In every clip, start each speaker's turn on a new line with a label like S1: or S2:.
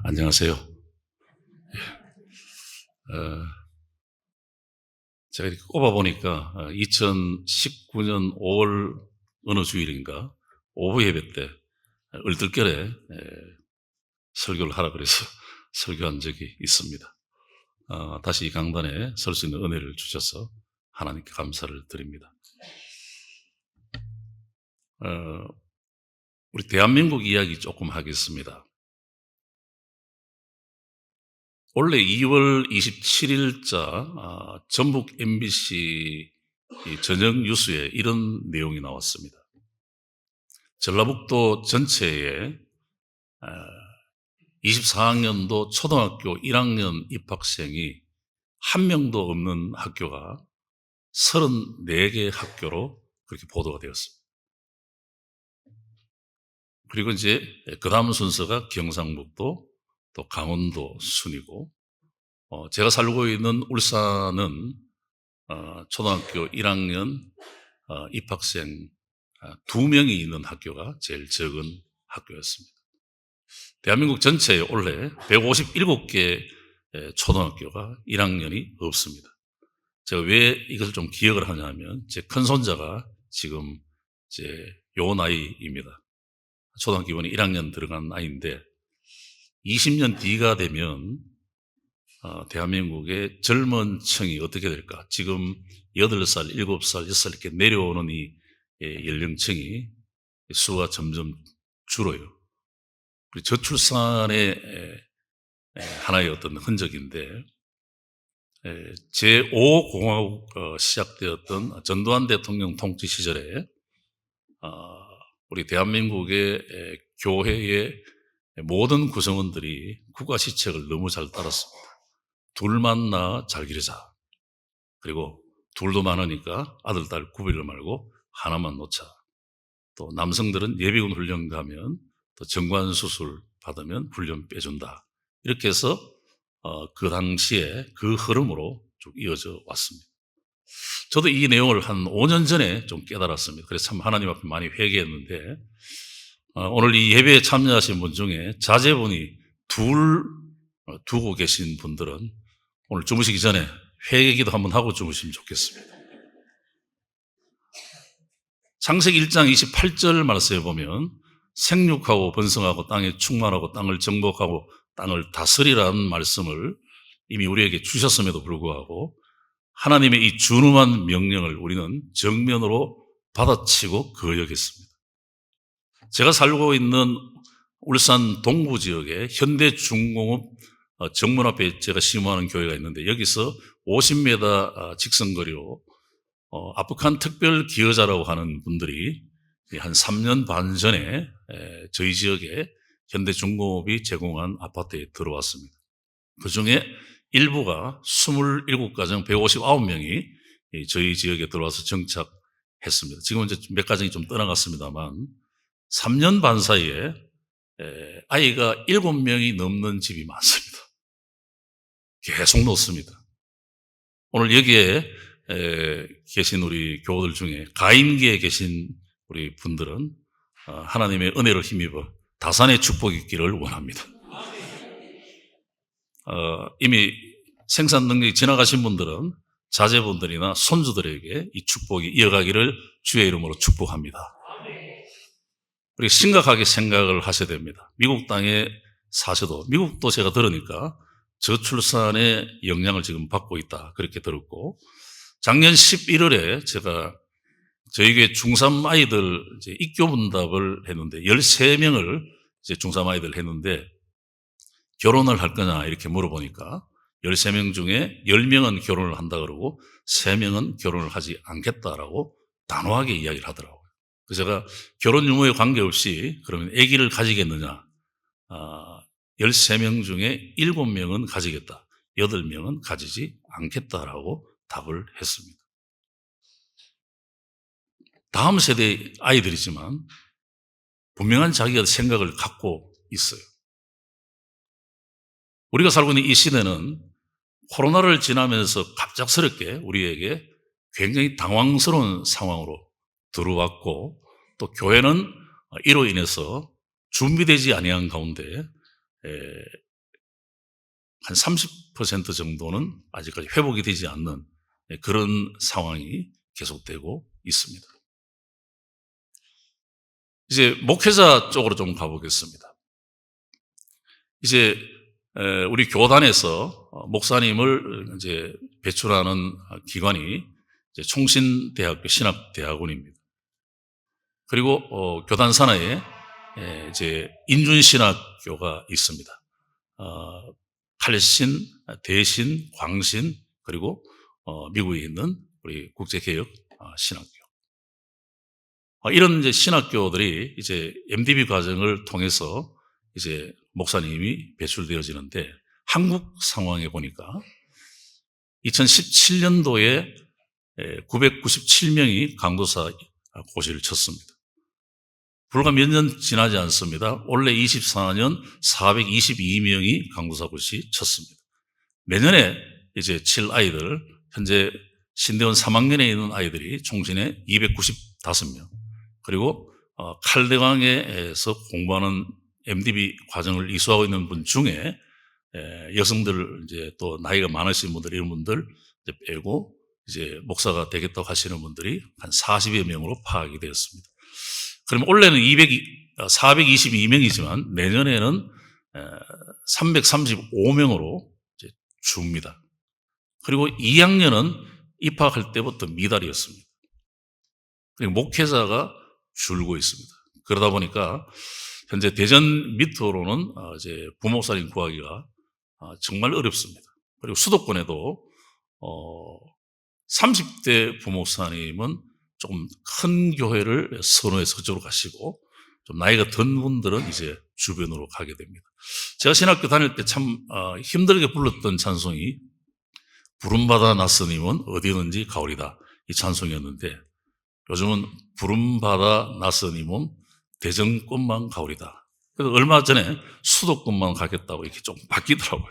S1: 안녕하세요. 제가 이렇게 꼽아보니까 2019년 5월 어느 주일인가 오후 예배 때 얼떨결에 설교를 하라 그래서 설교한 적이 있습니다. 다시 이 강단에 설 수 있는 은혜를 주셔서 하나님께 감사를 드립니다. 우리 대한민국 이야기 조금 하겠습니다. 원래 2월 27일자 전북 MBC 저녁 뉴스에 이런 내용이 나왔습니다. 전라북도 전체에 24학년도 초등학교 1학년 입학생이 한 명도 없는 학교가 34개 학교로 그렇게 보도가 되었습니다. 그리고 이제 그 다음 순서가 경상북도, 또 강원도 순이고, 제가 살고 있는 울산은 초등학교 1학년 입학생 2명이 있는 학교가 제일 적은 학교였습니다. 대한민국 전체에 원래 157개 초등학교가 1학년이 없습니다. 제가 왜 이것을 좀 기억을 하냐면 제 큰손자가 지금 이제 요 나이입니다. 초등학교 이번에 1학년 들어간 나이인데 20년 뒤가 되면 대한민국의 젊은 층이 어떻게 될까? 지금 8살, 7살, 6살 이렇게 내려오는 이 연령층이 수가 점점 줄어요. 저출산의 하나의 어떤 흔적인데 제5공화국 시작되었던 전두환 대통령 통치 시절에 우리 대한민국의 교회의 모든 구성원들이 국가시책을 너무 잘 따랐습니다. 둘만 낳아 잘 기르자. 그리고 둘도 많으니까 아들, 딸 구별을 말고 하나만 놓자. 또 남성들은 예비군 훈련 가면 또 정관수술 받으면 훈련 빼준다. 이렇게 해서 그 당시에 그 흐름으로 쭉 이어져 왔습니다. 저도 이 내용을 한 5년 전에 좀 깨달았습니다. 그래서 참 하나님 앞에 많이 회개했는데 오늘 이 예배에 참여하신 분 중에 자제분이 둘 두고 계신 분들은 오늘 주무시기 전에 회개기도 한번 하고 주무시면 좋겠습니다. 창세기 1장 28절 말씀에 보면 생육하고 번성하고 땅에 충만하고 땅을 정복하고 땅을 다스리라는 말씀을 이미 우리에게 주셨음에도 불구하고 하나님의 이 준엄한 명령을 우리는 정면으로 받아치고 거역했습니다. 제가 살고 있는 울산 동부 지역에 현대중공업 정문 앞에 제가 심호하는 교회가 있는데 여기서 50m 직선거리로 아프간 특별 기여자라고 하는 분들이 한 3년 반 전에 저희 지역에 현대중공업이 제공한 아파트에 들어왔습니다. 그중에 일부가 27가정 159명이 저희 지역에 들어와서 정착했습니다. 지금은 이제 몇 가정이 좀 떠나갔습니다만 3년 반 사이에 아이가 7명이 넘는 집이 많습니다. 계속 놓습니다. 오늘 여기에 계신 우리 교우들 중에 가임기에 계신 우리 분들은 하나님의 은혜를 힘입어 다산의 축복이 있기를 원합니다. 이미 생산 능력이 지나가신 분들은 자제분들이나 손주들에게 이 축복이 이어가기를 주의 이름으로 축복합니다. 우리 심각하게 생각을 하셔야 됩니다. 미국 땅에 사셔도 미국도 제가 들으니까 저출산의 영향을 지금 받고 있다 그렇게 들었고 작년 11월에 제가 저희 교회 중3 아이들 이제 입교문답을 했는데 13명을 이제 중3 아이들 했는데 결혼을 할 거냐 이렇게 물어보니까 13명 중에 10명은 결혼을 한다 그러고 3명은 결혼을 하지 않겠다라고 단호하게 이야기를 하더라고요. 그래서 제가 결혼 유무에 관계없이 그러면 아기를 가지겠느냐 13명 중에 7명은 가지겠다 8명은 가지지 않겠다라고 답을 했습니다. 다음 세대 아이들이지만 분명한 자기가 생각을 갖고 있어요. 우리가 살고 있는 이 시대는 코로나를 지나면서 갑작스럽게 우리에게 굉장히 당황스러운 상황으로 들어왔고 또 교회는 이로 인해서 준비되지 아니한 가운데 한 30% 정도는 아직까지 회복이 되지 않는 그런 상황이 계속되고 있습니다. 이제 목회자 쪽으로 좀 가보겠습니다. 이제 우리 교단에서 목사님을 이제 배출하는 기관이 이제 총신대학교 신학대학원입니다. 그리고 교단 산하에 이제 인준신학교가 있습니다. 팔신, 대신, 광신, 그리고 미국에 있는 우리 국제개혁 신학교. 이런 이제 신학교들이 이제 MDB 과정을 통해서 이제 목사님이 배출되어지는데, 한국 상황에 보니까 2017년도에 997명이 강도사 고시를 쳤습니다. 불과 몇 년 지나지 않습니다. 올해 24년 422명이 강도사 고시 쳤습니다. 매년에 이제 칠 아이들, 현재 신대원 3학년에 있는 아이들이 총신에 295명, 그리고 칼대강에서 공부하는 MDB 과정을 이수하고 있는 분 중에 여성들, 이제 또 나이가 많으신 분들, 이런 분들 이제 빼고 이제 목사가 되겠다고 하시는 분들이 한 40여 명으로 파악이 되었습니다. 그럼 올해는 422명이지만 내년에는 335명으로 이제 줍니다. 그리고 2학년은 입학할 때부터 미달이었습니다. 그리고 목회자가 줄고 있습니다. 그러다 보니까 현재 대전 밑으로는 이제 부목사님 구하기가 정말 어렵습니다. 그리고 수도권에도 30대 부목사님은 조금 큰 교회를 선호해서 그쪽으로 가시고, 좀 나이가 든 분들은 이제 주변으로 가게 됩니다. 제가 신학교 다닐 때 참 힘들게 불렀던 찬송이 부름받아 나스님은 어디든지 가오리다, 이 찬송이었는데, 요즘은 부름받아 나스님은 대전권만 가오리다. 그래서 얼마 전에 수도권만 가겠다고 이렇게 좀 바뀌더라고요.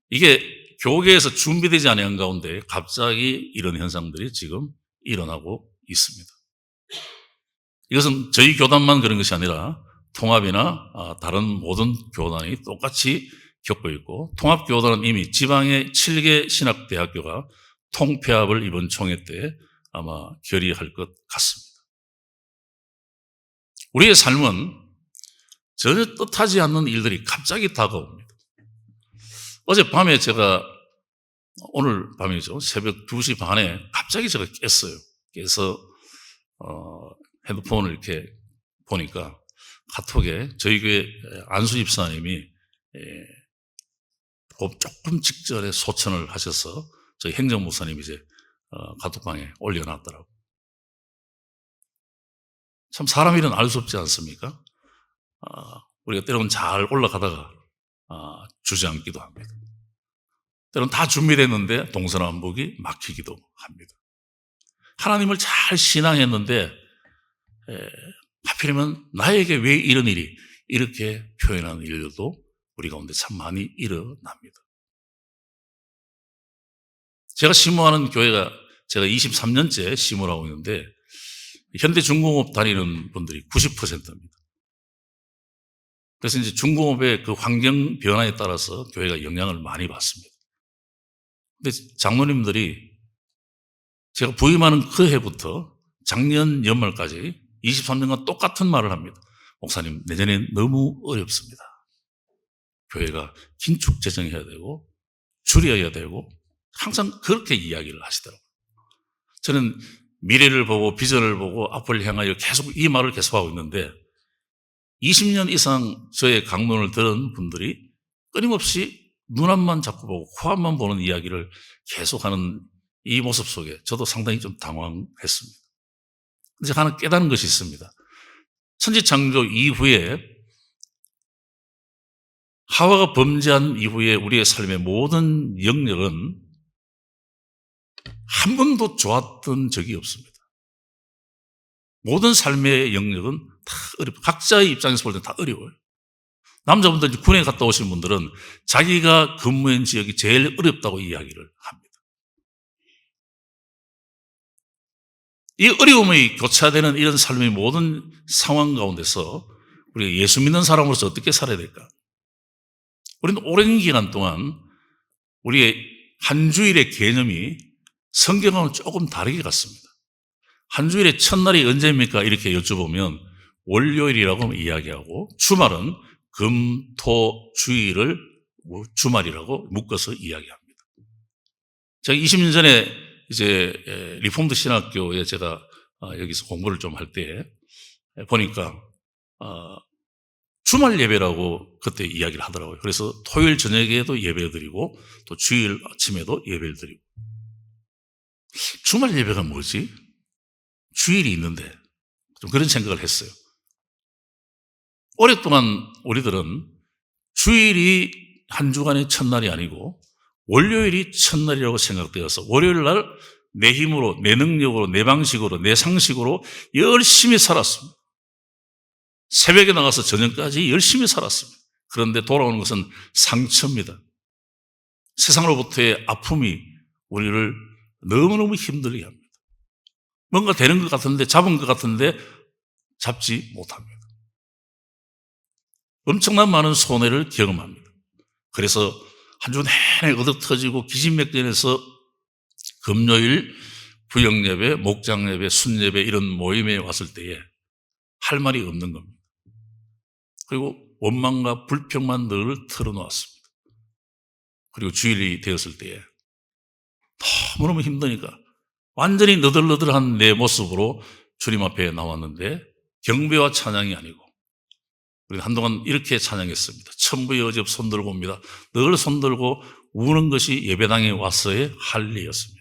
S1: 이게 교계에서 준비되지 않은 가운데 갑자기 이런 현상들이 지금 일어나고 있습니다. 이것은 저희 교단만 그런 것이 아니라 통합이나 다른 모든 교단이 똑같이 겪고 있고, 통합교단은 이미 지방의 7개 신학대학교가 통폐합을 이번 총회 때 아마 결의할 것 같습니다. 우리의 삶은 전혀 뜻하지 않는 일들이 갑자기 다가옵니다. 어젯밤에 제가, 오늘 밤이죠, 새벽 2시 반에 갑자기 제가 깼어요. 깨서 핸드폰을 이렇게 보니까 카톡에 저희 교회 안수 집사님이 조금 직전에 소천을 하셔서 저희 행정목사님이 이제 카톡방에 올려놨더라고요. 참 사람 일은 알 수 없지 않습니까? 우리가 때로는 잘 올라가다가 주저앉기도 합니다. 때로는 다 준비됐는데 동서남북이 막히기도 합니다. 하나님을 잘 신앙했는데 하필이면 나에게 왜 이런 일이, 이렇게 표현하는 일들도 우리 가운데 참 많이 일어납니다. 제가 심호하는 교회가, 제가 23년째 심호를 하고 있는데 현대중공업 다니는 분들이 90%입니다. 그래서 이제 중공업의 그 환경 변화에 따라서 교회가 영향을 많이 받습니다. 근데 장로님들이 제가 부임하는 그 해부터 작년 연말까지 23년간 똑같은 말을 합니다. 목사님, 내년엔 너무 어렵습니다. 교회가 긴축 재정해야 되고 줄여야 되고, 항상 그렇게 이야기를 하시더라고요. 저는 미래를 보고 비전을 보고 앞을 향하여 계속 이 말을 계속하고 있는데, 20년 이상 저의 강론을 들은 분들이 끊임없이 눈앞만 자꾸 보고 코앞만 보는 이야기를 계속하는 이 모습 속에 저도 상당히 좀 당황했습니다. 근데 하나 깨닫는 것이 있습니다. 천지창조 이후에, 하와가 범죄한 이후에 우리의 삶의 모든 영역은 한 번도 좋았던 적이 없습니다. 모든 삶의 영역은 다 어렵고, 각자의 입장에서 볼 때 다 어려워요. 남자분들, 군에 갔다 오신 분들은 자기가 근무한 지역이 제일 어렵다고 이야기를 합니다. 이 어려움이 교차되는 이런 삶의 모든 상황 가운데서 우리가 예수 믿는 사람으로서 어떻게 살아야 될까? 우리는 오랜 기간 동안 우리의 한 주일의 개념이 성경하고는 조금 다르게 갔습니다. 한 주일의 첫날이 언제입니까? 이렇게 여쭤보면 월요일이라고 이야기하고 주말은 금, 토, 주일을 주말이라고 묶어서 이야기합니다. 제가 20년 전에 이제 리폼드 신학교에 제가 여기서 공부를 좀 할 때 보니까 주말 예배라고 그때 이야기를 하더라고요. 그래서 토요일 저녁에도 예배 드리고 또 주일 아침에도 예배를 드리고. 주말 예배가 뭐지? 주일이 있는데 좀 그런 생각을 했어요. 오랫동안 우리들은 주일이 한 주간의 첫날이 아니고 월요일이 첫날이라고 생각되어서 월요일 날 내 힘으로, 내 능력으로, 내 방식으로, 내 상식으로 열심히 살았습니다. 새벽에 나가서 저녁까지 열심히 살았습니다. 그런데 돌아오는 것은 상처입니다. 세상으로부터의 아픔이 우리를 너무너무 힘들게 합니다. 뭔가 되는 것 같은데, 잡은 것 같은데 잡지 못합니다. 엄청난 많은 손해를 경험합니다. 그래서 한 주 내내 얻어터지고 기진맥진해서 금요일 부영예배, 목장예배, 순예배 이런 모임에 왔을 때에 할 말이 없는 겁니다. 그리고 원망과 불평만 늘 털어놓았습니다. 그리고 주일이 되었을 때에 너무너무 힘드니까 완전히 너덜너덜한 내 모습으로 주님 앞에 나왔는데 경배와 찬양이 아니고 우리는 한동안 이렇게 찬양했습니다. 천부의 어집 손들고 옵니다. 늘 손들고 우는 것이 예배당에 와서의 할 일이었습니다.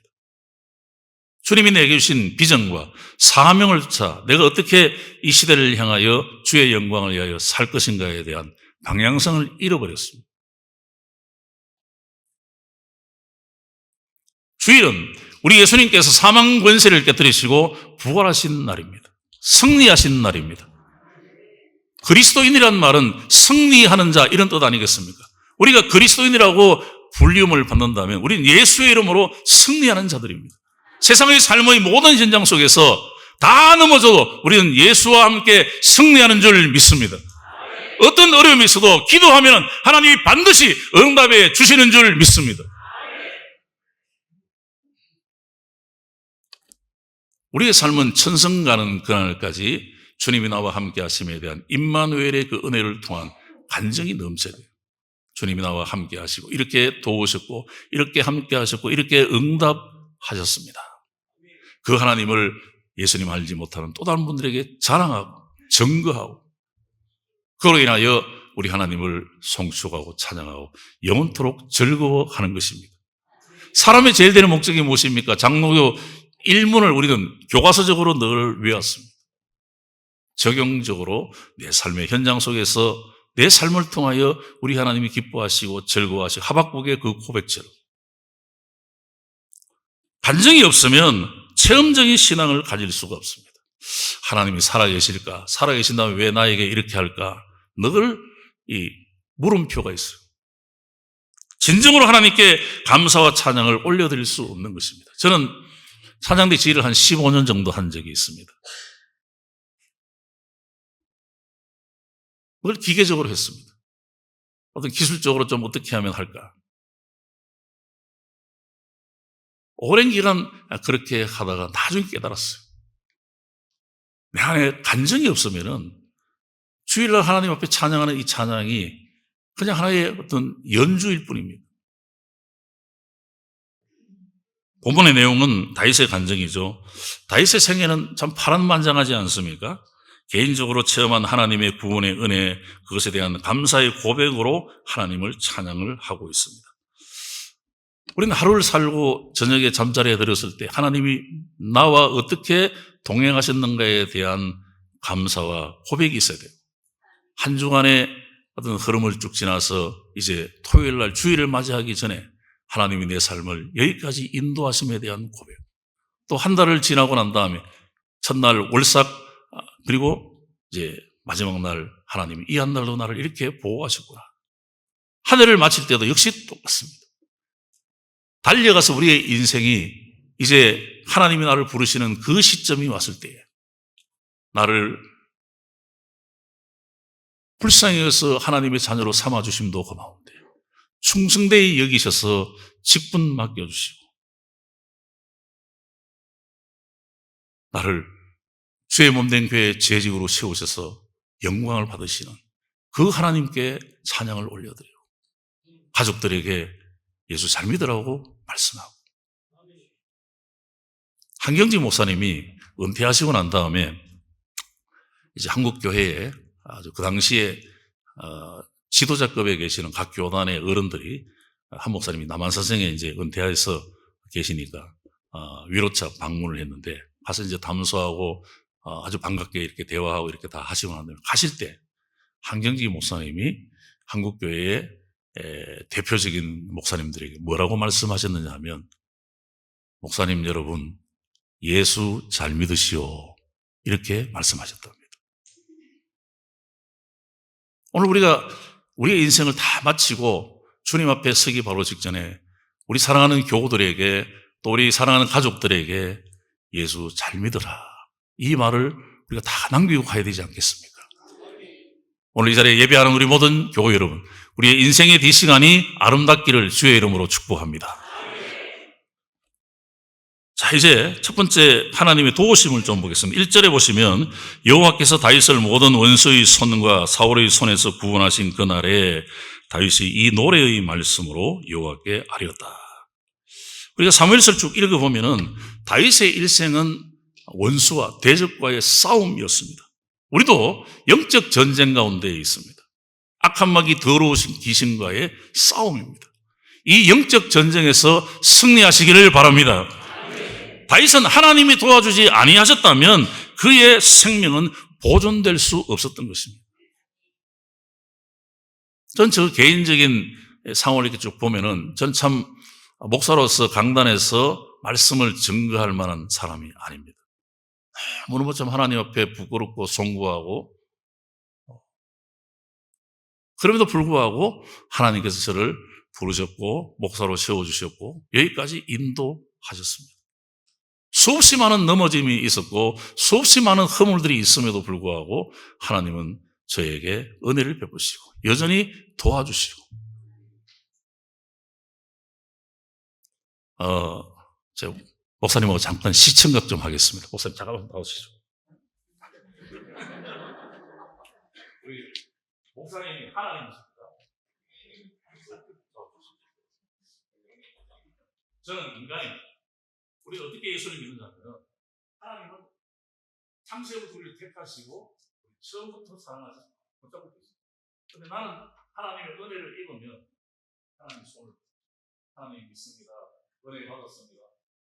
S1: 주님이 내게 주신 비전과 사명을 차 내가 어떻게 이 시대를 향하여 주의 영광을 위하여 살 것인가에 대한 방향성을 잃어버렸습니다. 주일은 우리 예수님께서 사망 권세를 깨뜨리시고 부활하신 날입니다. 승리하신 날입니다. 그리스도인이란 말은 승리하는 자 이런 뜻 아니겠습니까? 우리가 그리스도인이라고 불리움을 받는다면 우리는 예수의 이름으로 승리하는 자들입니다. 세상의 삶의 모든 현장 속에서 다 넘어져도 우리는 예수와 함께 승리하는 줄 믿습니다. 어떤 어려움이 있어도 기도하면 하나님이 반드시 응답해 주시는 줄 믿습니다. 우리의 삶은 천성 가는 그날까지 주님이 나와 함께 하심에 대한 임마누엘의 그 은혜를 통한 간증이 넘쳐야 돼요. 주님이 나와 함께 하시고 이렇게 도우셨고 이렇게 함께 하셨고 이렇게 응답하셨습니다. 그 하나님을 예수님 알지 못하는 또 다른 분들에게 자랑하고 증거하고 그로 인하여 우리 하나님을 송축하고 찬양하고 영원토록 즐거워하는 것입니다. 사람의 제일 되는 목적이 무엇입니까? 장로교 일문을 우리는 교과서적으로 늘 외웠습니다. 적용적으로 내 삶의 현장 속에서 내 삶을 통하여 우리 하나님이 기뻐하시고 즐거워하시고 하박국의 그 고백처럼 간증이 없으면 체험적인 신앙을 가질 수가 없습니다. 하나님이 살아계실까? 살아계신다면 왜 나에게 이렇게 할까? 늘 이 물음표가 있어요. 진정으로 하나님께 감사와 찬양을 올려드릴 수 없는 것입니다. 저는 찬양대 지휘를 한 15년 정도 한 적이 있습니다. 그걸 기계적으로 했습니다. 어떤 기술적으로 좀 어떻게 하면 할까? 오랜 기간 그렇게 하다가 나중에 깨달았어요. 내 안에 간증이 없으면은 주일날 하나님 앞에 찬양하는 이 찬양이 그냥 하나의 어떤 연주일 뿐입니다. 본문의 내용은 다윗의 간증이죠. 다윗의 생애는 참 파란만장하지 않습니까? 개인적으로 체험한 하나님의 구원의 은혜, 그것에 대한 감사의 고백으로 하나님을 찬양을 하고 있습니다. 우리는 하루를 살고 저녁에 잠자리에 들었을 때 하나님이 나와 어떻게 동행하셨는가에 대한 감사와 고백이 있어야 돼요. 한 주간의 어떤 흐름을 쭉 지나서 이제 토요일 날 주일을 맞이하기 전에 하나님이 내 삶을 여기까지 인도하심에 대한 고백. 또 한 달을 지나고 난 다음에 첫날 월삭 그리고 이제 마지막 날 하나님이 이 한 달도 나를 이렇게 보호하셨구나. 한 해를 마칠 때도 역시 똑같습니다. 달려가서 우리의 인생이 이제 하나님이 나를 부르시는 그 시점이 왔을 때에 나를 불쌍히 여겨서 하나님의 자녀로 삼아주심도 고마운데 충성되이 여기셔서 직분 맡겨주시고 나를 주의 몸된 교회의 재직으로 세우셔서 영광을 받으시는 그 하나님께 찬양을 올려드려요. 가족들에게 예수 잘 믿으라고 말씀하고, 한경직 목사님이 은퇴하시고 난 다음에 이제 한국 교회에 아주 그 당시에 지도자급에 계시는 각 교단의 어른들이 한 목사님이 남한사성에 이제 은퇴해서 계시니까 위로차 방문을 했는데 가서 이제 담소하고 아주 반갑게 이렇게 대화하고 이렇게 다 하시고 난 다음에 가실 때 한경직 목사님이 한국 교회의 대표적인 목사님들에게 뭐라고 말씀하셨느냐 하면, 목사님 여러분 예수 잘 믿으시오, 이렇게 말씀하셨답니다. 오늘 우리가 우리의 인생을 다 마치고 주님 앞에 서기 바로 직전에 우리 사랑하는 교우들에게 또 우리 사랑하는 가족들에게 예수 잘 믿어라, 이 말을 우리가 다 남기고 가야 되지 않겠습니까? 오늘 이 자리에 예배하는 우리 모든 교우 여러분, 우리의 인생의 뒷시간이 아름답기를 주의 이름으로 축복합니다. 자, 이제 첫 번째 하나님의 도우심을 좀 보겠습니다. 1절에 보시면 여호와께서 다윗을 모든 원수의 손과 사울의 손에서 구원하신 그날에 다윗이 이 노래의 말씀으로 여호와께 아뢰었다. 우리가 사무엘서를 쭉 읽어보면은 다윗의 일생은 원수와 대적과의 싸움이었습니다. 우리도 영적 전쟁 가운데 있습니다. 악한 마귀 더러우신 귀신과의 싸움입니다. 이 영적 전쟁에서 승리하시기를 바랍니다. 다윗은 하나님이 도와주지 아니하셨다면 그의 생명은 보존될 수 없었던 것입니다. 전 저 개인적인 상황을 이렇게 쭉 보면은 전 참 목사로서 강단에서 말씀을 증거할 만한 사람이 아닙니다. 너무 참 하나님 앞에 부끄럽고 송구하고, 그럼에도 불구하고 하나님께서 저를 부르셨고 목사로 세워주셨고 여기까지 인도하셨습니다. 수없이 많은 넘어짐이 있었고 수없이 많은 허물들이 있음에도 불구하고 하나님은 저에게 은혜를 베푸시고 여전히 도와주시고, 제가 목사님하고 잠깐 시청각 좀 하겠습니다. 목사님 잠깐만 나오시죠. 우리 목사님이 하나님이십니다. 저는 인간입니다. 우리가 어떻게 예수를 믿느냐면 하나님은 창세부터 우리를 택하시고 처음부터 사랑하셔서 붙잡고 계십니다. 그런데 나는 하나님의 은혜를 입으면 하나님 손을, 하나님 믿습니다, 은혜 받았습니다,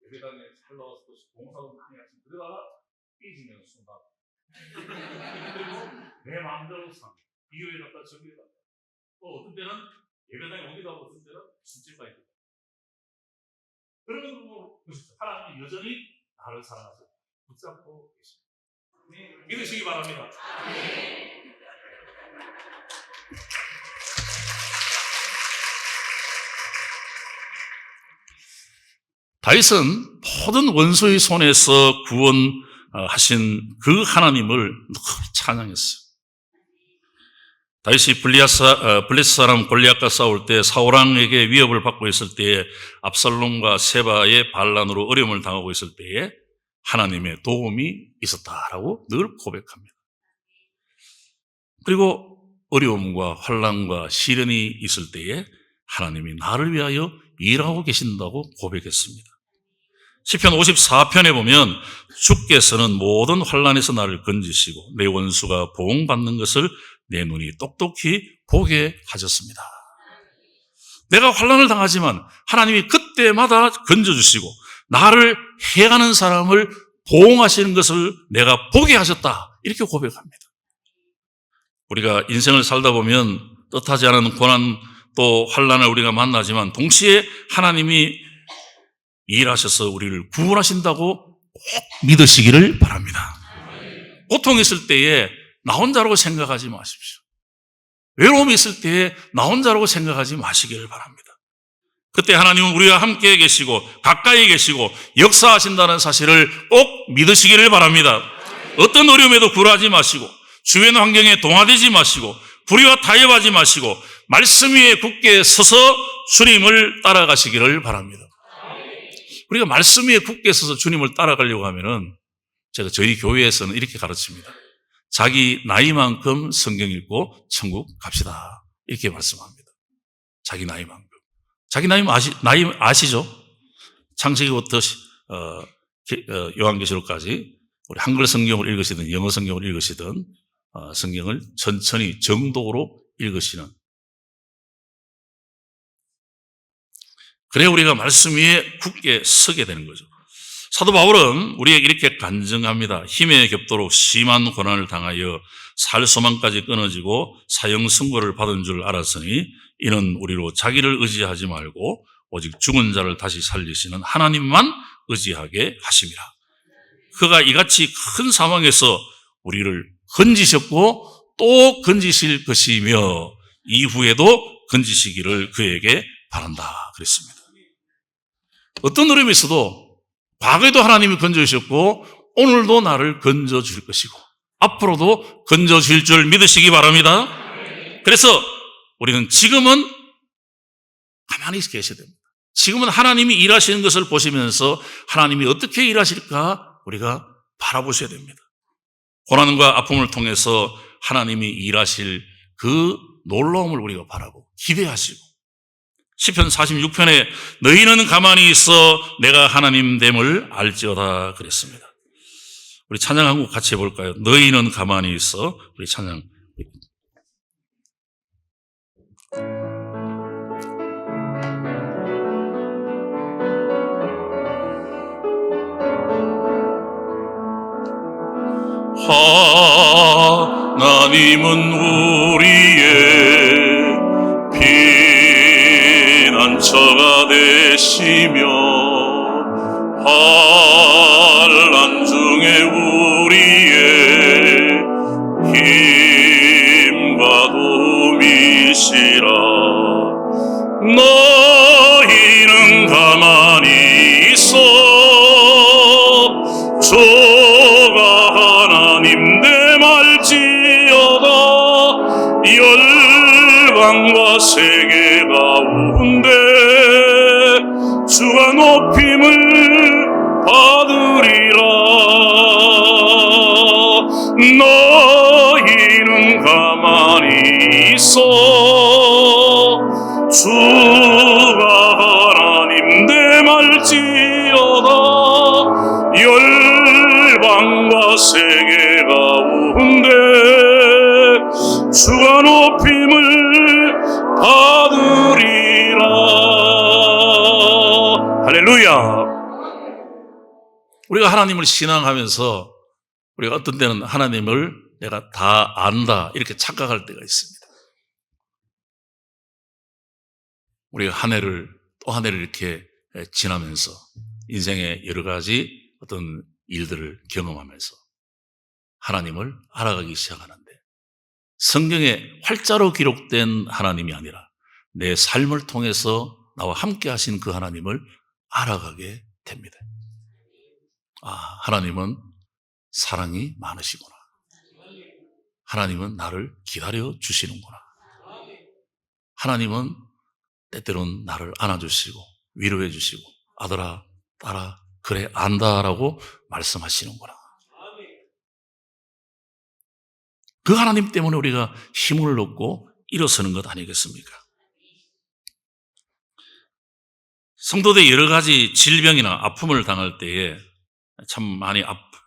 S1: 예배당에 잘 나와서 봉사도 많이 하시고, 그러다가 삐지면 순간 그리고 내 마음대로 삽니다. 이 교회 갔다 저 교회 갔다, 또 어떤 때는 예배당에 오기도 하고 어떤 때는 술집 가야 됩니다. 그러면 하나님이 여전히 나를 사랑하셔서 붙잡고 계십니다. 믿으시기 바랍니다. 다윗은 모든 원수의 손에서 구원하신 그 하나님을 늘 찬양했어요. 다윗이 블레셋 사람 골리앗과 싸울 때 사울왕에게 위협을 받고 있을 때에 압살롬과 세바의 반란으로 어려움을 당하고 있을 때에 하나님의 도움이 있었다라고 늘 고백합니다. 그리고 어려움과 환난과 시련이 있을 때에 하나님이 나를 위하여 일하고 계신다고 고백했습니다. 시편 54편에 보면 주께서는 모든 환난에서 나를 건지시고 내 원수가 보응받는 것을 내 눈이 똑똑히 보게 하셨습니다. 내가 환난을 당하지만 하나님이 그때마다 건져주시고 나를 해하는 사람을 보응하시는 것을 내가 보게 하셨다, 이렇게 고백합니다. 우리가 인생을 살다 보면 뜻하지 않은 고난 또 환난을 우리가 만나지만 동시에 하나님이 일하셔서 우리를 구원하신다고 꼭 믿으시기를 바랍니다. 고통이 있을 때에 나 혼자라고 생각하지 마십시오. 외로움이 있을 때에 나 혼자라고 생각하지 마시기를 바랍니다. 그때 하나님은 우리와 함께 계시고 가까이 계시고 역사하신다는 사실을 꼭 믿으시기를 바랍니다. 어떤 어려움에도 굴하지 마시고 주변 환경에 동화되지 마시고 불의와 타협하지 마시고 말씀 위에 굳게 서서 주님을 따라가시기를 바랍니다. 우리가 말씀 위에 굳게 서서 주님을 따라가려고 하면은 제가 저희 교회에서는 이렇게 가르칩니다. 자기 나이만큼 성경 읽고 천국 갑시다. 이렇게 말씀합니다. 자기 나이만큼. 자기 나이 아시죠? 창세기부터 요한계시록까지 우리 한글 성경을 읽으시든 영어 성경을 읽으시든 성경을 천천히 정독으로 읽으시는, 그래야 우리가 말씀 위에 굳게 서게 되는 거죠. 사도 바울은 우리에게 이렇게 간증합니다. 힘에 겹도록 심한 고난을 당하여 살 소망까지 끊어지고 사형 선고를 받은 줄 알았으니 이는 우리로 자기를 의지하지 말고 오직 죽은 자를 다시 살리시는 하나님만 의지하게 하심이라. 그가 이같이 큰 상황에서 우리를 건지셨고 또 건지실 것이며 이후에도 건지시기를 그에게 바란다 그랬습니다. 어떤 어려움이 있어도 과거에도 하나님이 건져주셨고 오늘도 나를 건져줄 것이고 앞으로도 건져줄 줄 믿으시기 바랍니다. 그래서 우리는 지금은 가만히 계셔야 됩니다. 지금은 하나님이 일하시는 것을 보시면서 하나님이 어떻게 일하실까 우리가 바라보셔야 됩니다. 고난과 아픔을 통해서 하나님이 일하실 그 놀라움을 우리가 바라고 기대하시고, 시편 46편에 너희는 가만히 있어 내가 하나님 됨을 알지어다 그랬습니다. 우리 찬양 한 곡 같이 해볼까요? 너희는 가만히 있어. 우리 찬양. 하나님은 우리의 피난처가 되시며 환난 중에 우리의 힘과 도움이시라. 너희는 가만히 있어 주가 하나님 됨알지어다. 열방과 세계 가운데 주가 높임을 받으리라. 너희는 가만히 있어 주가 하나님 됨알지어다. 열방과 세계 가운데 주가 높임을 받으리라. 할렐루야. 우리가 하나님을 신앙하면서 우리가 어떤 때는 하나님을 내가 다 안다 이렇게 착각할 때가 있습니다. 우리가 한 해를 또 한 해를 이렇게 지나면서 인생의 여러 가지 어떤 일들을 경험하면서 하나님을 알아가기 시작하는데, 성경에 활자로 기록된 하나님이 아니라 내 삶을 통해서 나와 함께 하신 그 하나님을 알아가게 됩니다. 하나님은 사랑이 많으시구나. 하나님은 나를 기다려 주시는구나. 하나님은 때때로는 나를 안아주시고 위로해 주시고 아들아 딸아 그래 안다라고 말씀하시는구나. 그 하나님 때문에 우리가 힘을 얻고 일어서는 것 아니겠습니까? 성도들이 여러 가지 질병이나 아픔을 당할 때에 참 많이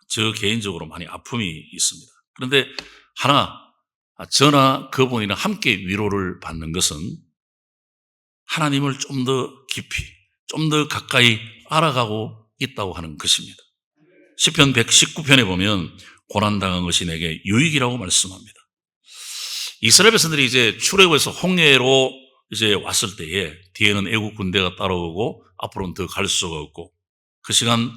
S1: 저 개인적으로 많이 아픔이 있습니다. 그런데 저나 그분이랑 함께 위로를 받는 것은 하나님을 좀 더 깊이, 좀 더 가까이 알아가고 있다고 하는 것입니다. 시편 119편에 보면 고난당한 것이 내게 유익이라고 말씀합니다. 이스라엘 백성들이 이제 출애굽에서 홍해로 이제 왔을 때에 뒤에는 애국 군대가 따라오고 앞으로는 더 갈 수가 없고, 그 시간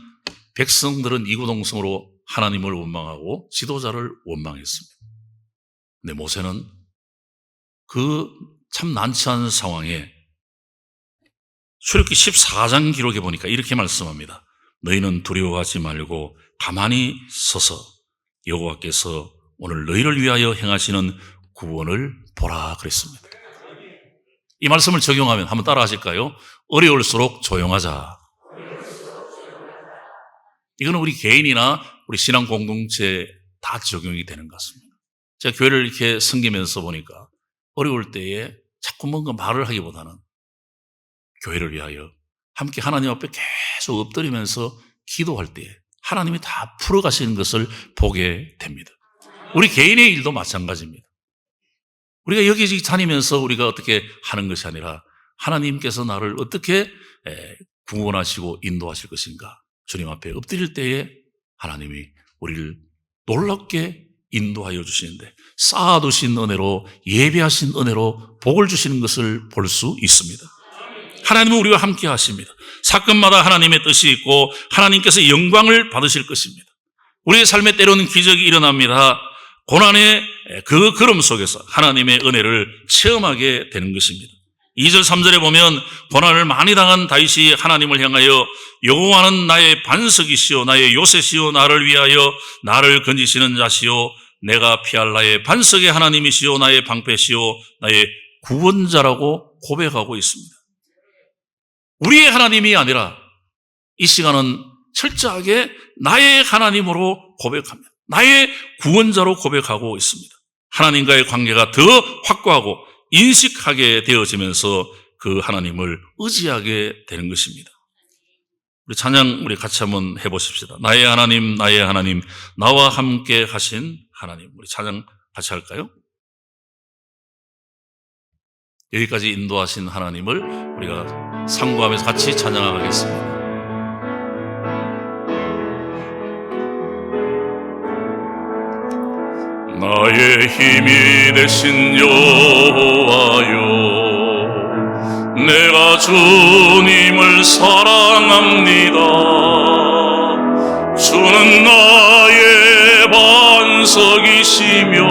S1: 백성들은 이구동성으로 하나님을 원망하고 지도자를 원망했습니다. 근데 모세는 그 참 난처한 상황에 출애굽기 14장 기록에 보니까 이렇게 말씀합니다. 너희는 두려워하지 말고 가만히 서서 여호와께서 오늘 너희를 위하여 행하시는 구원을 보라 그랬습니다. 이 말씀을 적용하면 한번 따라 하실까요? 어려울수록 조용하자. 이거는 우리 개인이나 우리 신앙 공동체에 다 적용이 되는 것 같습니다. 제가 교회를 이렇게 섬기면서 보니까 어려울 때에 자꾸 뭔가 말을 하기보다는 교회를 위하여 함께 하나님 앞에 계속 엎드리면서 기도할 때에 하나님이 다 풀어가시는 것을 보게 됩니다. 우리 개인의 일도 마찬가지입니다. 우리가 여기 다니면서 우리가 어떻게 하는 것이 아니라 하나님께서 나를 어떻게 구원하시고 인도하실 것인가, 주님 앞에 엎드릴 때에 하나님이 우리를 놀랍게 인도하여 주시는데 쌓아두신 은혜로, 예비하신 은혜로 복을 주시는 것을 볼 수 있습니다. 하나님은 우리와 함께 하십니다. 사건마다 하나님의 뜻이 있고 하나님께서 영광을 받으실 것입니다. 우리의 삶에 때로는 기적이 일어납니다. 고난의 그 걸음 속에서 하나님의 은혜를 체험하게 되는 것입니다. 2절 3절에 보면 고난을 많이 당한 다윗이 하나님을 향하여 여호와는 나의 반석이시오 나의 요새시오 나를 위하여 나를 건지시는 자시오 내가 피할 나의 반석의 하나님이시오 나의 방패시오 나의 구원자라고 고백하고 있습니다. 우리의 하나님이 아니라 이 시간은 철저하게 나의 하나님으로 고백합니다. 나의 구원자로 고백하고 있습니다. 하나님과의 관계가 더 확고하고 인식하게 되어지면서 그 하나님을 의지하게 되는 것입니다. 우리 찬양 우리 같이 한번 해보십시다. 나의 하나님 나와 함께 하신 하나님. 우리 찬양 같이 할까요? 여기까지 인도하신 하나님을 우리가 상고하면서 같이 찬양하겠습니다. 나의 힘이 되신 여호와여 내가 주님을 사랑합니다. 주는 나의 반석이시며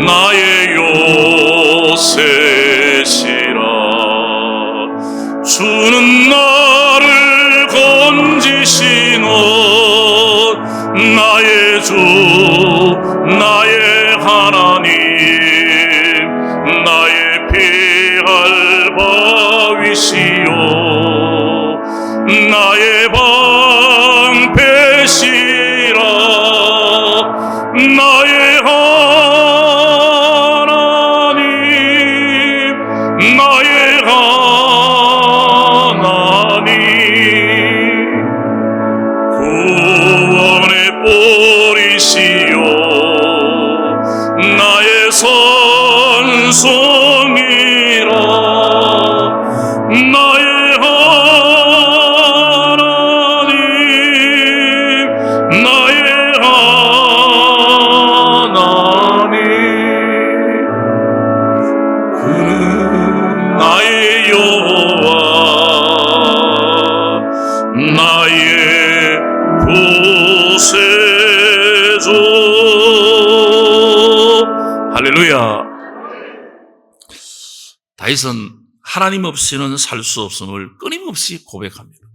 S1: 나의 요새시라. 주는 나를 건지시는 나의 주 나의 하나님 나의 피할 바위시요 나의 방패시라. 나의 하나님 나의 하나님 구원의 뿌리시요 나의 선송이라. 나의 하나님 나의 하나님 그는 나의 여호와 나의 구세주. 할렐루야. 다윗은 하나님 없이는 살 수 없음을 끊임없이 고백합니다.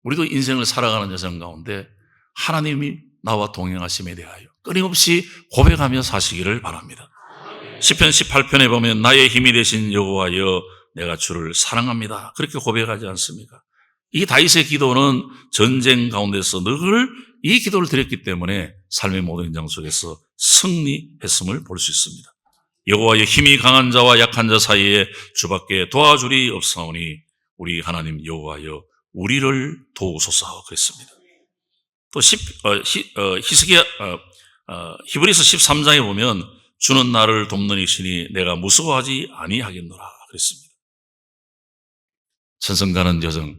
S1: 우리도 인생을 살아가는 여정 가운데 하나님이 나와 동행하심에 대하여 끊임없이 고백하며 사시기를 바랍니다. 시편 18편에 보면 나의 힘이 되신 여호와여 내가 주를 사랑합니다. 그렇게 고백하지 않습니까? 이 다윗의 기도는 전쟁 가운데서 늘 이 기도를 드렸기 때문에 삶의 모든 현장 속에서 승리했음을 볼 수 있습니다. 여호와의 힘이 강한 자와 약한 자 사이에 주밖에 도와줄이 없사오니 우리 하나님 여호와여 우리를 도우소서 그랬습니다. 또 히브리서 13장에 보면 주는 나를 돕는 이시니 내가 무서워하지 아니하겠노라 그랬습니다. 천성 가는 여정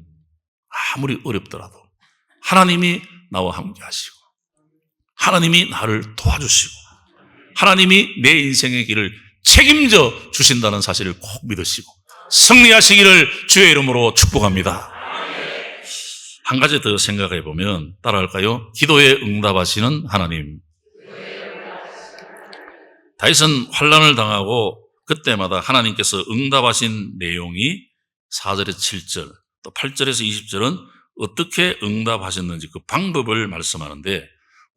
S1: 아무리 어렵더라도 하나님이 나와 함께 하시고 하나님이 나를 도와주시고 하나님이 내 인생의 길을 책임져 주신다는 사실을 꼭 믿으시고 승리하시기를 주의 이름으로 축복합니다. 한 가지 더 생각해 보면 따라할까요? 기도에 응답하시는 하나님. 다윗은 환난을 당하고 그때마다 하나님께서 응답하신 내용이 4절에서 7절 또 8절에서 20절은 어떻게 응답하셨는지 그 방법을 말씀하는데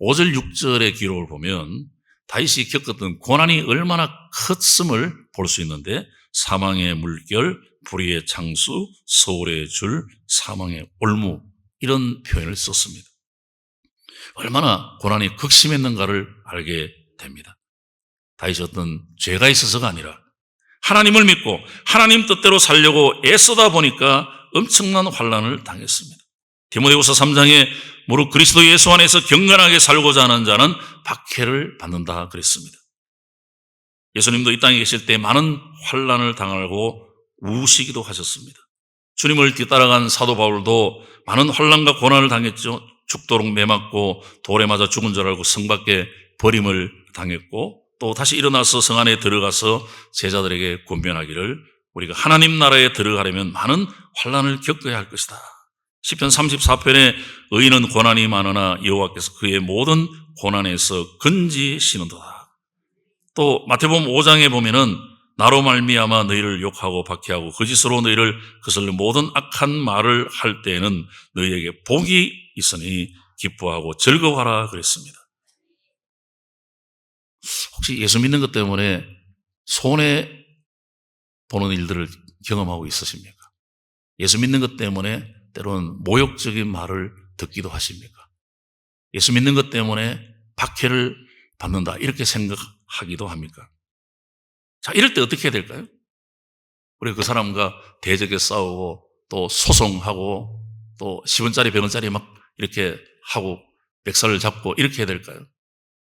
S1: 5절 6절의 기록을 보면 다윗이 겪었던 고난이 얼마나 컸음을 볼 수 있는데 사망의 물결, 불의의 창수, 서울의 줄, 사망의 올무 이런 표현을 썼습니다. 얼마나 고난이 극심했는가를 알게 됩니다. 다윗이 어떤 죄가 있어서가 아니라 하나님을 믿고 하나님 뜻대로 살려고 애쓰다 보니까 엄청난 환난을 당했습니다. 디모데후서 3장에 무릇 그리스도 예수 안에서 경건하게 살고자 하는 자는 박해를 받는다 그랬습니다. 예수님도 이 땅에 계실 때 많은 환난을 당하고 우시기도 하셨습니다. 주님을 뒤따라간 사도 바울도 많은 환난과 고난을 당했죠. 죽도록 매맞고 돌에 맞아 죽은 줄 알고 성 밖에 버림을 당했고 또 다시 일어나서 성 안에 들어가서 제자들에게 권면하기를 우리가 하나님 나라에 들어가려면 많은 환난을 겪어야 할 것이다. 시편 34편에 의인은 고난이 많으나 여호와께서 그의 모든 고난에서 건지시는도다. 또 마태복음 5장에 보면은 나로 말미암아 너희를 욕하고 박해하고 거짓으로 너희를 거슬러 모든 악한 말을 할 때에는 너희에게 복이 있으니 기뻐하고 즐거워하라 그랬습니다. 혹시 예수 믿는 것 때문에 손해보는 일들을 경험하고 있으십니까? 예수 믿는 것 때문에 때로는 모욕적인 말을 듣기도 하십니까? 예수 믿는 것 때문에 박해를 받는다 이렇게 생각하기도 합니까? 자, 이럴 때 어떻게 해야 될까요? 우리가 그 사람과 대적에 싸우고 또 소송하고 또 10원짜리 100원짜리 막 이렇게 하고 멱살을 잡고 이렇게 해야 될까요?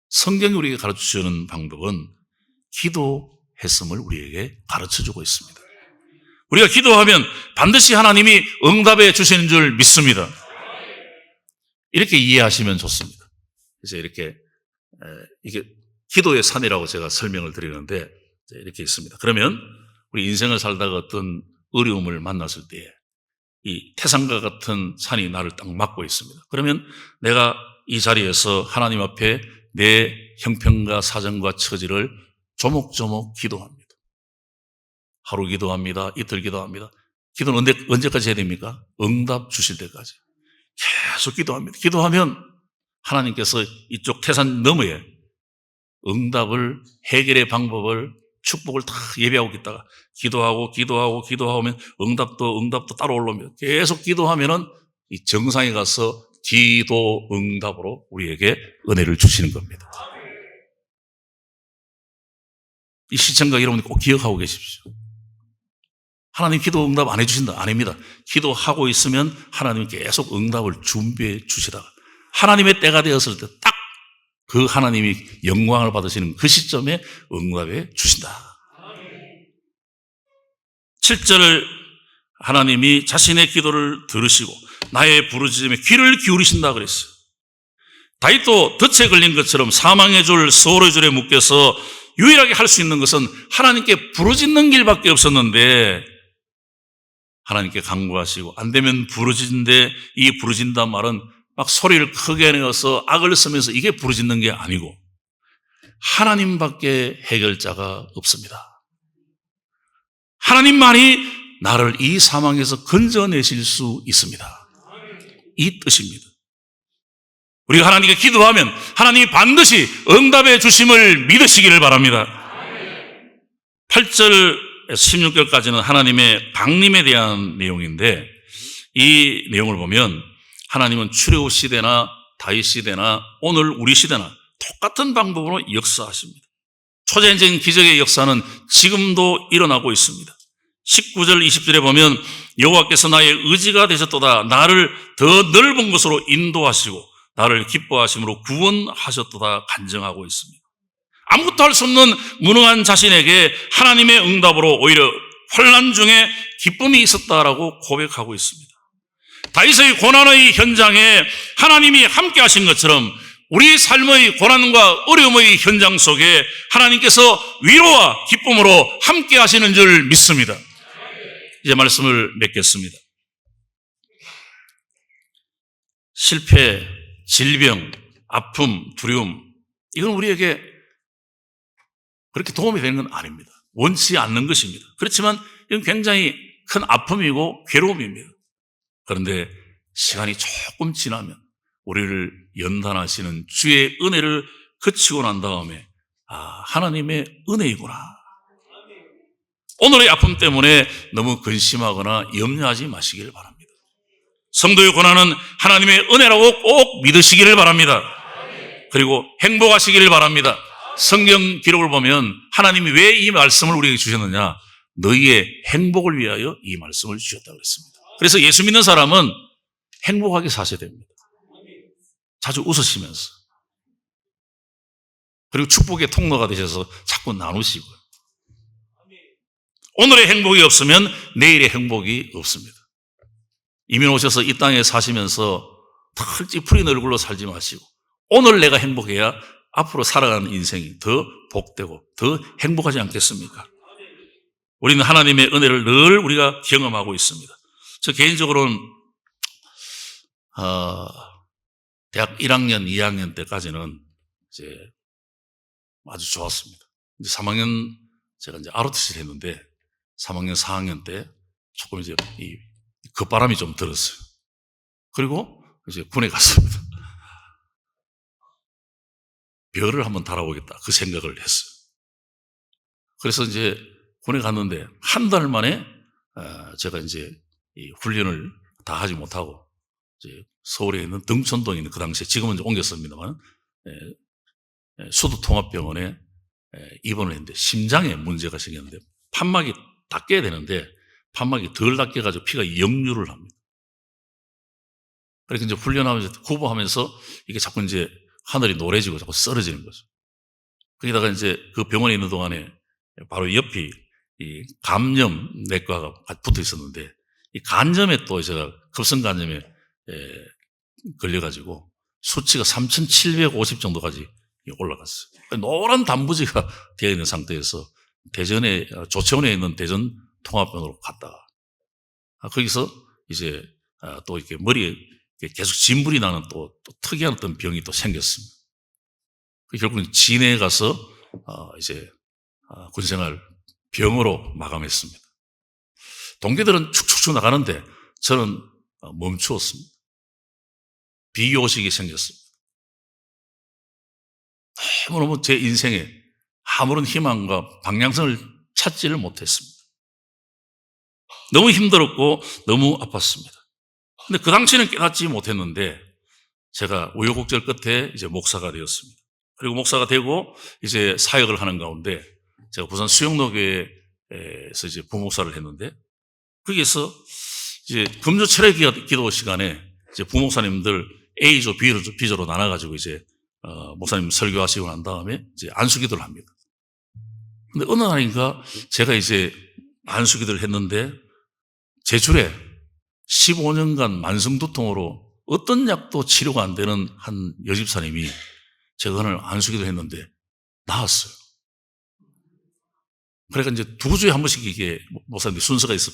S1: 성경이 우리에게 가르쳐주는 방법은 기도했음을 우리에게 가르쳐주고 있습니다. 우리가 기도하면 반드시 하나님이 응답해 주시는 줄 믿습니다. 이렇게 이해하시면 좋습니다. 그래서 이게 기도의 산이라고 제가 설명을 드리는데 이렇게 있습니다. 그러면 우리 인생을 살다가 어떤 어려움을 만났을 때 이 태산과 같은 산이 나를 딱 막고 있습니다. 그러면 내가 이 자리에서 하나님 앞에 내 형편과 사정과 처지를 조목조목 기도합니다. 하루 기도합니다. 이틀 기도합니다. 기도는 언제까지 해야 됩니까? 응답 주실 때까지. 계속 기도합니다. 기도하면 하나님께서 이쪽 태산 너머에 응답을, 해결의 방법을, 축복을 다 예비하고 있다가 기도하면 응답도 따로 올라옵니다. 계속 기도하면은 이 정상에 가서 기도 응답으로 우리에게 은혜를 주시는 겁니다. 이 시청자 여러분 꼭 기억하고 계십시오. 하나님 기도 응답 안 해주신다? 아닙니다. 기도하고 있으면 하나님 계속 응답을 준비해 주시다가 하나님의 때가 되었을 때 딱 그 하나님이 영광을 받으시는 그 시점에 응답해 주신다. 7절을 하나님이 자신의 기도를 들으시고 나의 부르짖음에 귀를 기울이신다 그랬어요. 다윗도 덫에 걸린 것처럼 사망의 줄, 서울의 줄에 묶여서 유일하게 할 수 있는 것은 하나님께 부르짖는 길밖에 없었는데 하나님께 간구하시고 안 되면 부르짖는데 이 부르짖는다는 말은 막 소리를 크게 내어서 악을 쓰면서 이게 부르짖는 게 아니고 하나님밖에 해결자가 없습니다. 하나님만이 나를 이 상황에서 건져내실 수 있습니다. 이 뜻입니다. 우리가 하나님께 기도하면 하나님이 반드시 응답해 주심을 믿으시기를 바랍니다. 8절에서 16절까지는 하나님의 강림에 대한 내용인데 이 내용을 보면 하나님은 출애굽 시대나 다윗 시대나 오늘 우리 시대나 똑같은 방법으로 역사하십니다. 초자연적인 기적의 역사는 지금도 일어나고 있습니다. 19절 20절에 보면 여호와께서 나의 의지가 되셨도다. 나를 더 넓은 곳으로 인도하시고 나를 기뻐하심으로 구원하셨도다 간증하고 있습니다. 아무것도 할 수 없는 무능한 자신에게 하나님의 응답으로 오히려 환난 중에 기쁨이 있었다라고 고백하고 있습니다. 다윗의 고난의 현장에 하나님이 함께 하신 것처럼 우리 삶의 고난과 어려움의 현장 속에 하나님께서 위로와 기쁨으로 함께 하시는 줄 믿습니다. 이제 말씀을 맺겠습니다. 실패, 질병, 아픔, 두려움 이건 우리에게 그렇게 도움이 되는 건 아닙니다. 원치 않는 것입니다. 그렇지만 이건 굉장히 큰 아픔이고 괴로움입니다. 그런데 시간이 조금 지나면 우리를 연단하시는 주의 은혜를 거치고 난 다음에 하나님의 은혜이구나. 오늘의 아픔 때문에 너무 근심하거나 염려하지 마시기를 바랍니다. 성도의 고난은 하나님의 은혜라고 꼭 믿으시기를 바랍니다. 그리고 행복하시기를 바랍니다. 성경 기록을 보면 하나님이 왜 이 말씀을 우리에게 주셨느냐? 너희의 행복을 위하여 이 말씀을 주셨다고 그랬습니다. 그래서 예수 믿는 사람은 행복하게 사셔야 됩니다. 자주 웃으시면서. 그리고 축복의 통로가 되셔서 자꾸 나누시고. 오늘의 행복이 없으면 내일의 행복이 없습니다. 이민 오셔서 이 땅에 사시면서 털 찌푸린 얼굴로 살지 마시고 오늘 내가 행복해야 앞으로 살아가는 인생이 더 복되고 더 행복하지 않겠습니까? 우리는 하나님의 은혜를 늘 우리가 경험하고 있습니다. 저 개인적으로는 대학 1학년, 2학년 때까지는 이제 아주 좋았습니다. 이제 3학년 제가 이제 ROTC를 했는데 3학년, 4학년 때 조금 이제 이 겉바람이 좀 들었어요. 그리고 이제 군에 갔습니다. 별을 한번 달아보겠다. 그 생각을 했어요. 그래서 이제 군에 갔는데 한 달 만에 제가 이제 이 훈련을 다 하지 못하고 이제 서울에 있는 등촌동에 있는 그 당시에 지금은 이제 옮겼습니다만 수도통합병원에 입원을 했는데 심장에 문제가 생겼는데 판막이 닦여야 되는데 판막이 덜 닦여가지고 피가 역류를 합니다. 그래서 이제 훈련하면서 구보하면서 이게 자꾸 이제 하늘이 노래지고 자꾸 쓰러지는 거죠. 거기다가 이제 그 병원에 있는 동안에 바로 옆이 이 감염 내과가 붙어 있었는데 이 간염에 또 제가 급성 간염에 걸려가지고 수치가 3,750 정도까지 올라갔어요. 노란 단부지가 되어 있는 상태에서 대전에 조치원에 있는 대전 통합병원으로 갔다가 거기서 이제 또 이렇게 머리에 계속 진물이 나는 또 특이한 어떤 병이 또 생겼습니다. 결국은 진해에 가서 이제 군생활 병으로 마감했습니다. 동기들은 축축축 나가는데 저는 멈추었습니다. 비교식이 생겼습니다. 너무너무 제 인생에 아무런 희망과 방향성을 찾지를 못했습니다. 너무 힘들었고 너무 아팠습니다. 근데 그 당시에는 깨닫지 못했는데 제가 우여곡절 끝에 이제 목사가 되었습니다. 그리고 목사가 되고 이제 사역을 하는 가운데 제가 부산 수영로교회에서 이제 부목사를 했는데 거기에서 이제 금요 철회 기도 시간에 이제 부목사님들 A조, B조로 나눠가지고 이제 목사님 설교하시고 난 다음에 이제 안수기도를 합니다. 근데 어느 날인가 제가 이제 안수기도를 했는데 제 줄에 15년간 만성두통으로 어떤 약도 치료가 안 되는 한 여집사님이 제가 오늘 안수기도를 했는데 나았어요. 그러니까 이제 2주에 한 번씩 이게 목사님들 순서가 있어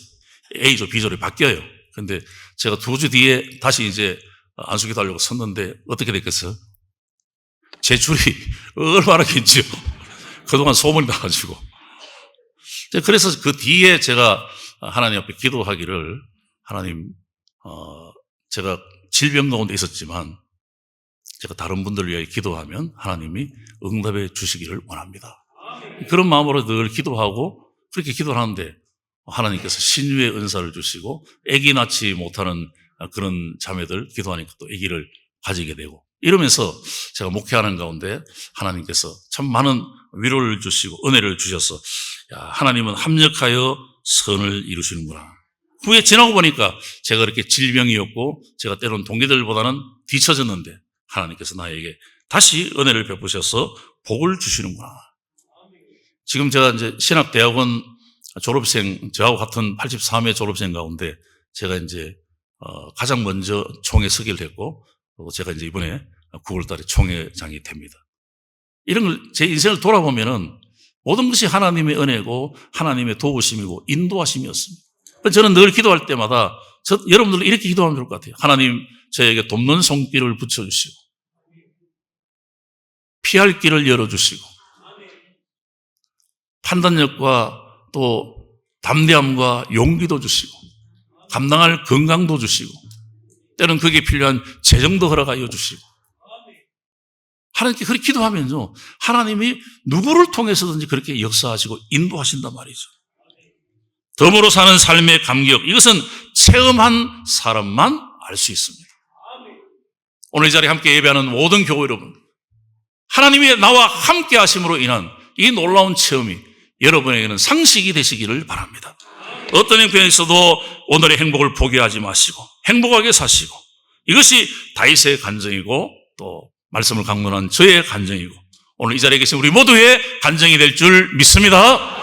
S1: A조, B조로 바뀌어요. 근데 제가 2주 뒤에 다시 이제 안수기도 하려고 섰는데 어떻게 됐겠어요? 제 줄이 얼마나 긴지요. 그동안 소문이 나가지고. 그래서 그 뒤에 제가 하나님 앞에 기도하기를 하나님, 제가 질병 가운데 있었지만 제가 다른 분들을 위해 기도하면 하나님이 응답해 주시기를 원합니다. 그런 마음으로 늘 기도하고 그렇게 기도를 하는데 하나님께서 신유의 은사를 주시고 아기 낳지 못하는 그런 자매들 기도하니까 또 아기를 가지게 되고 이러면서 제가 목회하는 가운데 하나님께서 참 많은 위로를 주시고 은혜를 주셔서 야, 하나님은 합력하여 선을 이루시는구나. 후에 지나고 보니까 제가 그렇게 질병이었고 제가 때론 동기들보다는 뒤처졌는데 하나님께서 나에게 다시 은혜를 베푸셔서 복을 주시는구나. 지금 제가 이제 신학대학원 졸업생, 저하고 같은 83회 졸업생 가운데 제가 이제 가장 먼저 총회 서기를 했고 그리고 제가 이제 이번에 9월 달에 총회장이 됩니다. 이런 걸 제 인생을 돌아보면은 모든 것이 하나님의 은혜고 하나님의 도우심이고 인도하심이었습니다. 저는 늘 기도할 때마다 여러분들 이렇게 기도하면 좋을 것 같아요. 하나님 저에게 돕는 손길을 붙여주시고 피할 길을 열어주시고 판단력과 또 담대함과 용기도 주시고 감당할 건강도 주시고 때는 그게 필요한 재정도 허락하여 주시고 하나님께 그렇게 기도하면요, 하나님이 누구를 통해서든지 그렇게 역사하시고 인도하신단 말이죠. 덤으로 사는 삶의 감격, 이것은 체험한 사람만 알 수 있습니다. 오늘 이 자리에 함께 예배하는 모든 교회 여러분, 하나님이 나와 함께 하심으로 인한 이 놀라운 체험이 여러분에게는 상식이 되시기를 바랍니다. 어떤 형편에 있어도 오늘의 행복을 포기하지 마시고 행복하게 사시고, 이것이 다윗의 간증이고 또 말씀을 강론한 저의 간증이고 오늘 이 자리에 계신 우리 모두의 간증이 될 줄 믿습니다.